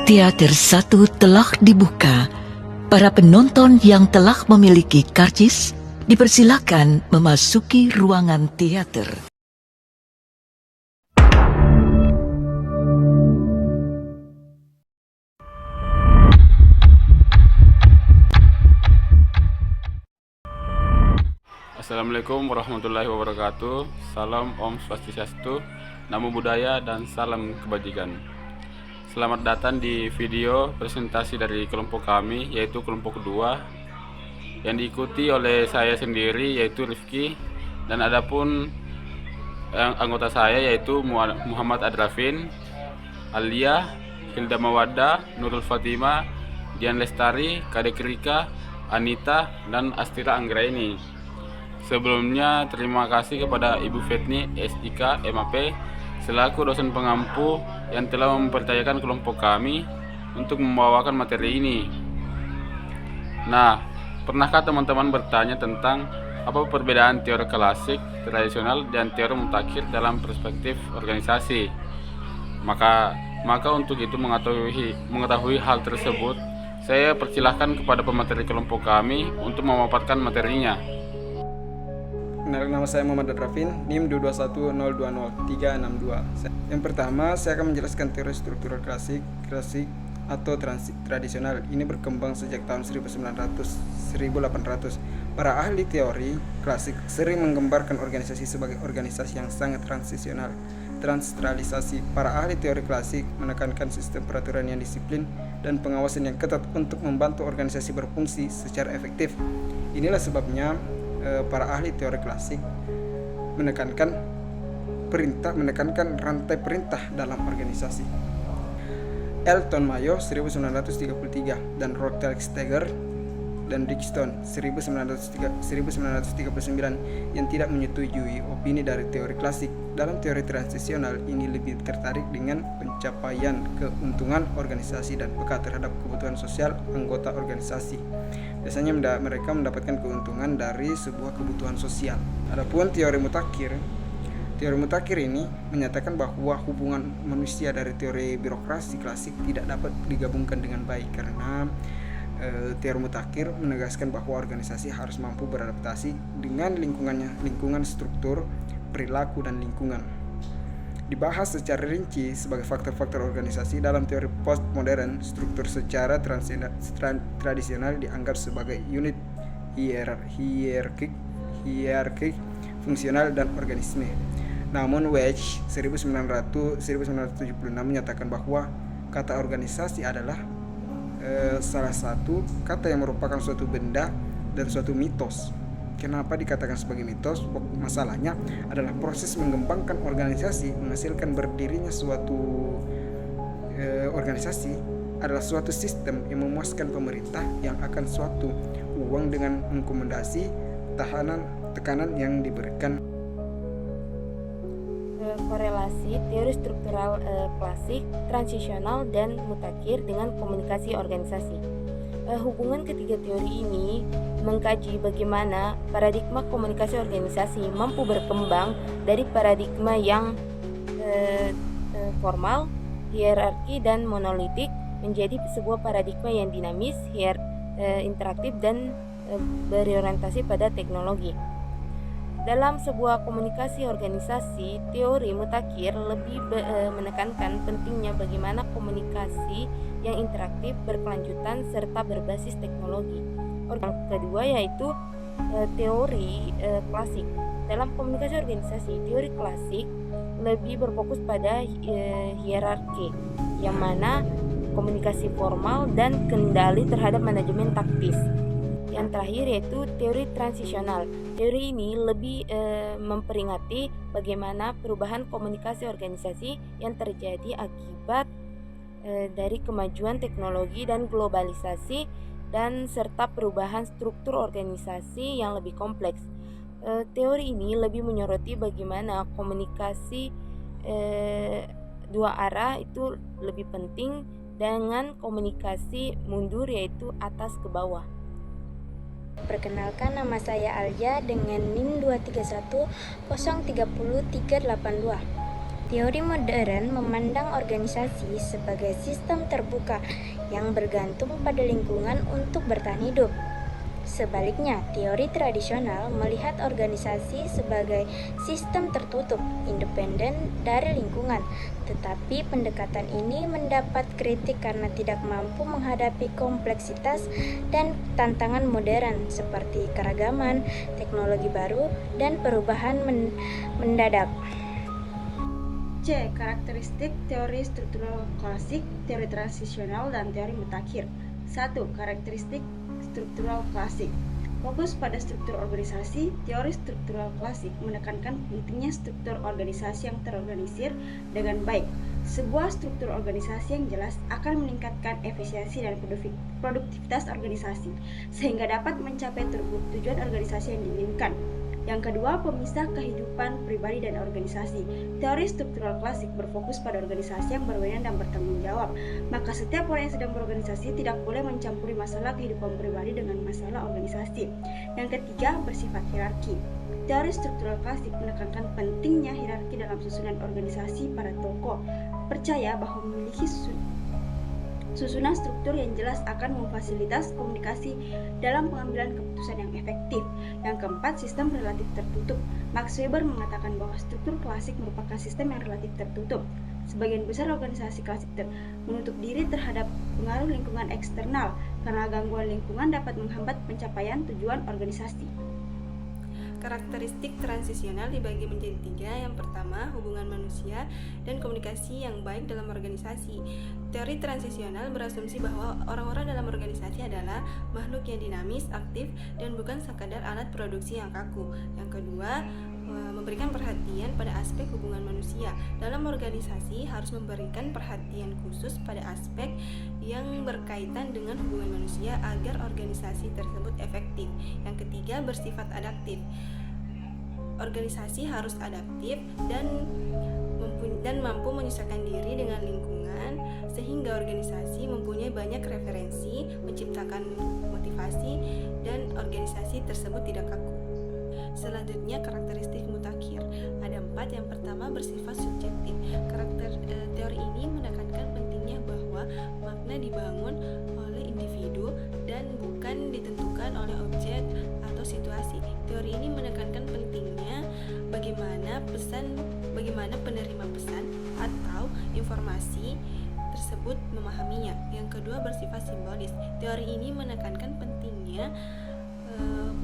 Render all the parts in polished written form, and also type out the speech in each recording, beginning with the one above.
Teater 1 telah dibuka. Para penonton yang telah memiliki karcis dipersilakan memasuki ruangan teater. Assalamualaikum warahmatullahi wabarakatuh. Salam Om Swastiastu, Namo Buddhaya, dan salam kebajikan. Selamat datang di video presentasi dari kelompok kami, yaitu kelompok kedua, yang diikuti oleh saya sendiri yaitu Rifki, dan adapun anggota saya yaitu Muhammad Adrafin, Alia, Hilda Mawada, Nurul Fatima, Dian Lestari, Kadek Rika, Anita, dan Astira Anggraini. Sebelumnya terima kasih kepada Ibu Fetni SIK MAP selaku dosen pengampu yang telah mempercayakan kelompok kami untuk membawakan materi ini. Nah, pernahkah teman-teman bertanya tentang apa perbedaan teori klasik, tradisional, dan teori mutakhir dalam perspektif organisasi? Maka untuk itu mengetahui hal tersebut, saya persilahkan kepada pemateri kelompok kami untuk memaparkan materinya. Nama saya Muhammad Adrafin, NIM 221020362. Yang pertama, saya akan menjelaskan teori struktural klasik atau tradisional. Ini berkembang sejak tahun 1800. Para ahli teori klasik sering menggambarkan organisasi sebagai organisasi yang sangat transisionalisasi. Para ahli teori klasik menekankan sistem peraturan yang disiplin dan pengawasan yang ketat untuk membantu organisasi berfungsi secara efektif. Inilah sebabnya para ahli teori klasik menekankan rantai perintah dalam organisasi. Elton Mayo 1933 dan Rothensteger dan Dickson 1939 yang tidak menyetujui opini dari teori klasik. Dalam teori transisional ini lebih tertarik dengan pencapaian keuntungan organisasi dan peka terhadap kebutuhan sosial anggota organisasi. Biasanya mereka mendapatkan keuntungan dari sebuah kebutuhan sosial. Adapun teori mutakhir ini menyatakan bahwa hubungan manusia dari teori birokrasi klasik tidak dapat digabungkan dengan baik karena teori mutakhir menegaskan bahwa organisasi harus mampu beradaptasi dengan lingkungan struktur, perilaku, dan lingkungan. Dibahas secara rinci sebagai faktor-faktor organisasi dalam teori postmodern. Struktur secara tradisional dianggap sebagai unit hierarkik, fungsional, dan organisme. Namun Welch 1976 menyatakan bahwa kata organisasi adalah salah satu kata yang merupakan suatu benda dan suatu mitos. Kenapa dikatakan sebagai mitos? Masalahnya adalah proses mengembangkan organisasi menghasilkan berdirinya suatu organisasi adalah suatu sistem yang memuaskan pemerintah yang akan suatu uang dengan mengakomodasi tekanan yang diberikan. Korelasi teori struktural klasik, transisional, dan mutakhir dengan komunikasi organisasi. Hubungan ketiga teori ini mengkaji bagaimana paradigma komunikasi organisasi mampu berkembang dari paradigma yang formal, hierarki, dan monolitik menjadi sebuah paradigma yang dinamis, interaktif, dan berorientasi pada teknologi. Dalam sebuah komunikasi organisasi, teori mutakhir lebih menekankan pentingnya bagaimana komunikasi yang interaktif, berkelanjutan, serta berbasis teknologi. Yang kedua yaitu teori klasik. Dalam komunikasi organisasi, teori klasik lebih berfokus pada hierarki, yang mana komunikasi formal dan kendali terhadap manajemen taktis. Yang terakhir yaitu teori transisional. Teori ini lebih memperingati bagaimana perubahan komunikasi organisasi yang terjadi akibat dari kemajuan teknologi dan globalisasi, dan serta perubahan struktur organisasi yang lebih kompleks. Teori ini lebih menyoroti bagaimana komunikasi dua arah itu lebih penting dengan komunikasi mundur, yaitu atas ke bawah. Perkenalkan, nama saya Alia dengan NIM 231030382. Teori modern memandang organisasi sebagai sistem terbuka yang bergantung pada lingkungan untuk bertahan hidup. Sebaliknya, teori tradisional melihat organisasi sebagai sistem tertutup, independen dari lingkungan. Tetapi pendekatan ini mendapat kritik karena tidak mampu menghadapi kompleksitas dan tantangan modern seperti keragaman, teknologi baru, dan perubahan mendadak. C. Karakteristik teori struktural klasik, teori transisional, dan teori mutakhir. 1. Karakteristik struktural klasik. Fokus pada struktur organisasi, teori struktural klasik menekankan pentingnya struktur organisasi yang terorganisir dengan baik. Sebuah struktur organisasi yang jelas akan meningkatkan efisiensi dan produktivitas organisasi, sehingga dapat mencapai tujuan organisasi yang diinginkan. Yang kedua, pemisah kehidupan pribadi dan organisasi. Teori struktural klasik berfokus pada organisasi yang berwenang dan bertanggung jawab. Maka setiap orang yang sedang berorganisasi tidak boleh mencampuri masalah kehidupan pribadi dengan masalah organisasi. Yang ketiga, bersifat hierarki. Teori struktural klasik menekankan pentingnya hierarki dalam susunan organisasi. Para tokoh percaya bahwa memiliki susunan struktur yang jelas akan memfasilitas komunikasi dalam pengambilan keputusan yang efektif. Yang keempat, sistem relatif tertutup. Max Weber mengatakan bahwa struktur klasik merupakan sistem yang relatif tertutup. Sebagian besar organisasi klasik menutup diri terhadap pengaruh lingkungan eksternal karena gangguan lingkungan dapat menghambat pencapaian tujuan organisasi. Karakteristik transisional dibagi menjadi 3. Yang pertama, hubungan manusia dan komunikasi yang baik dalam organisasi. Teori transisional berasumsi bahwa orang-orang dalam organisasi adalah makhluk yang dinamis, aktif, dan bukan sekadar alat produksi yang kaku. Yang kedua, memberikan perhatian pada aspek hubungan manusia. Dalam organisasi harus memberikan perhatian khusus pada aspek yang berkaitan dengan hubungan manusia agar organisasi tersebut efektif. Yang ketiga, bersifat adaptif. Organisasi harus adaptif dan mampu menyesuaikan diri dengan lingkungan sehingga organisasi mempunyai banyak referensi, menciptakan motivasi, dan organisasi tersebut tidak kaku. Selanjutnya, karakteristik mutakhir. Ada 4. Yang pertama, bersifat subjektif. Teori ini menekankan pentingnya bahwa makna dibangun oleh individu dan bukan ditentukan oleh objek atau situasi. Teori ini menekankan pentingnya bagaimana penerima pesan atau informasi tersebut memahaminya. Yang kedua, bersifat simbolis. Teori ini menekankan pentingnya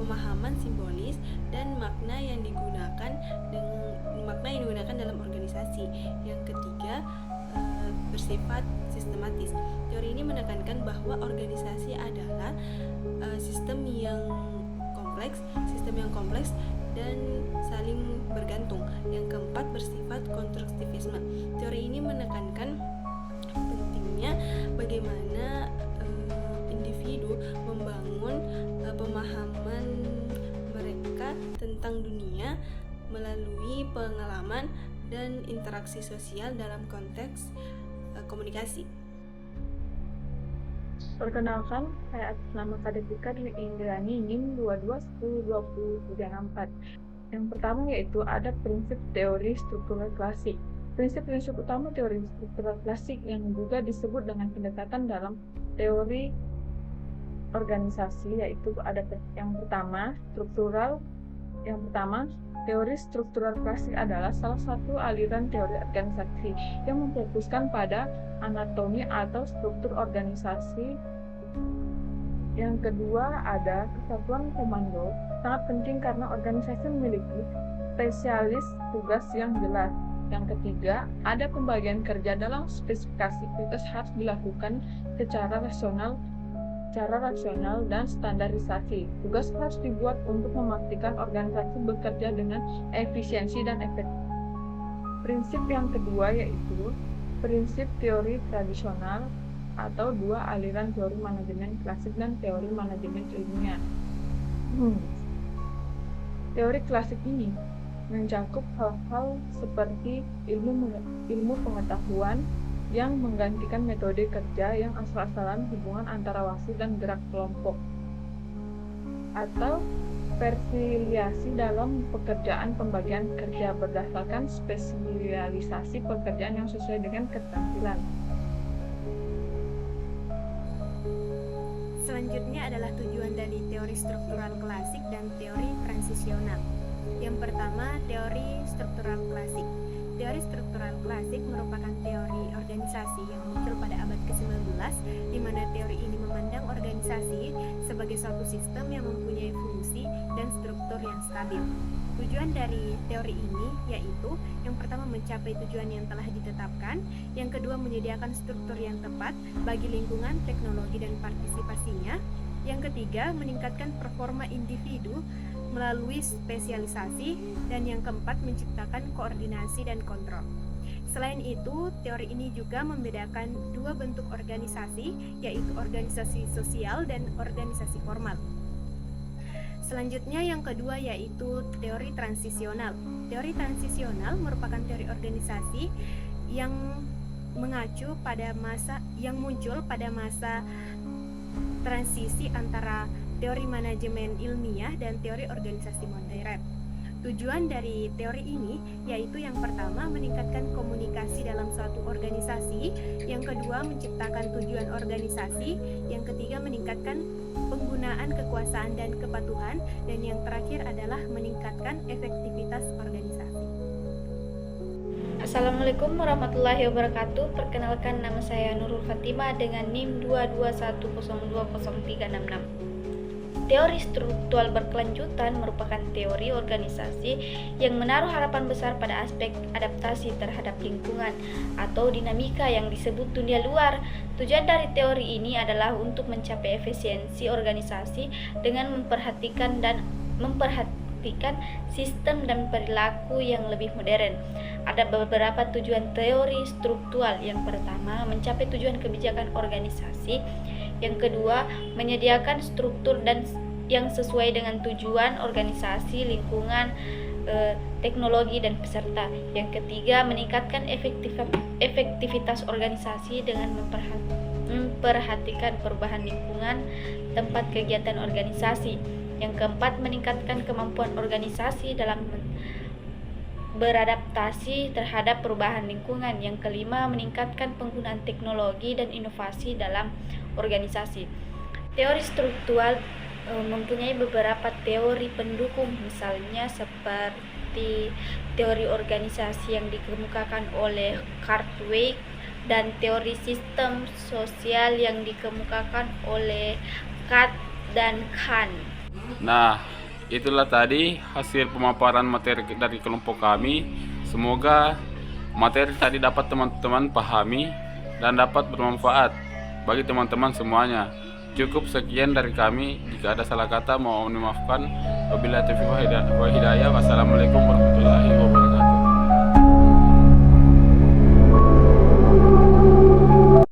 pemahaman simbolis dan makna yang digunakan dalam organisasi. Yang ketiga, bersifat sistematis. Teori ini menekankan bahwa organisasi adalah sistem yang kompleks dan saling bergantung. Yang keempat, bersifat konstruktivisme. Teori ini menekankan pentingnya bagaimana individu membangun pemahaman mereka tentang dunia melalui pengalaman dan interaksi sosial dalam konteks komunikasi. Perkenalkan, saya atas nama Kadepika Dwi Indrani NIM 22102034. Yang pertama yaitu ada prinsip teori struktural klasik. Prinsip-prinsip utama teori struktural klasik yang juga disebut dengan pendekatan dalam teori organisasi yaitu ada yang pertama, teori struktural klasik adalah salah satu aliran teori organisasi yang memfokuskan pada anatomi atau struktur organisasi. Yang kedua ada kesatuan komando, sangat penting karena organisasi memiliki spesialis tugas yang jelas. Yang ketiga, ada pembagian kerja dalam spesifikasi tugas harus dilakukan secara rasional dan standarisasi. Tugas harus dibuat untuk memastikan organisasi bekerja dengan efisiensi dan efektif. Prinsip yang kedua yaitu prinsip teori tradisional atau dua aliran teori manajemen klasik dan teori manajemen ilmiah. Teori klasik ini mencakup hal-hal seperti ilmu pengetahuan yang menggantikan metode kerja yang asal-asalan, hubungan antara wasit dan gerak kelompok, atau spesialisasi dalam pekerjaan pembagian kerja berdasarkan spesialisasi pekerjaan yang sesuai dengan keterampilan. Selanjutnya adalah tujuan dari teori struktural klasik dan teori transisional. Yang pertama, teori struktural klasik. Teori struktural klasik merupakan teori organisasi yang muncul pada abad ke-19, di mana teori ini memandang organisasi sebagai suatu sistem yang mempunyai fungsi dan struktur yang stabil. Tujuan dari teori ini yaitu yang pertama mencapai tujuan yang telah ditetapkan, yang kedua menyediakan struktur yang tepat bagi lingkungan, teknologi, dan partisipasinya, yang ketiga meningkatkan performa individu melalui spesialisasi, dan yang keempat menciptakan koordinasi dan kontrol. Selain itu, teori ini juga membedakan dua bentuk organisasi, yaitu organisasi sosial dan organisasi formal. Selanjutnya yang kedua yaitu teori transisional. Teori transisional merupakan teori organisasi yang mengacu pada yang muncul pada masa transisi antara teori manajemen ilmiah dan teori organisasi modern. Tujuan dari teori ini yaitu yang pertama meningkatkan komunikasi dalam suatu organisasi, yang kedua menciptakan tujuan organisasi, yang ketiga meningkatkan penggunaan kekuasaan dan kepatuhan, dan yang terakhir adalah meningkatkan efektivitas organisasi. Assalamualaikum warahmatullahi wabarakatuh. Perkenalkan, nama saya Nurul Fatimah dengan NIM 221020366. Teori struktural berkelanjutan merupakan teori organisasi yang menaruh harapan besar pada aspek adaptasi terhadap lingkungan atau dinamika yang disebut dunia luar. Tujuan dari teori ini adalah untuk mencapai efisiensi organisasi dengan memperhatikan sistem dan perilaku yang lebih modern. Ada beberapa tujuan teori struktural. Yang pertama, mencapai tujuan kebijakan organisasi. Yang kedua, menyediakan struktur dan yang sesuai dengan tujuan organisasi, lingkungan, teknologi, dan peserta. Yang ketiga, meningkatkan efektivitas organisasi dengan memperhatikan perubahan lingkungan tempat kegiatan organisasi. Yang keempat, meningkatkan kemampuan organisasi dalam beradaptasi terhadap perubahan lingkungan. Yang kelima, meningkatkan penggunaan teknologi dan inovasi dalam organisasi. Teori struktural mempunyai beberapa teori pendukung, misalnya seperti teori organisasi yang dikemukakan oleh Cartwright dan teori sistem sosial yang dikemukakan oleh Katz dan Kahn. Nah, itulah tadi hasil pemaparan materi dari kelompok kami. Semoga materi tadi dapat teman-teman pahami dan dapat bermanfaat bagi teman-teman semuanya. Cukup sekian dari kami. Jika ada salah kata mohon dimaafkan. Wabillahi taufiq wal hidayah. Wassalamualaikum warahmatullahi wabarakatuh.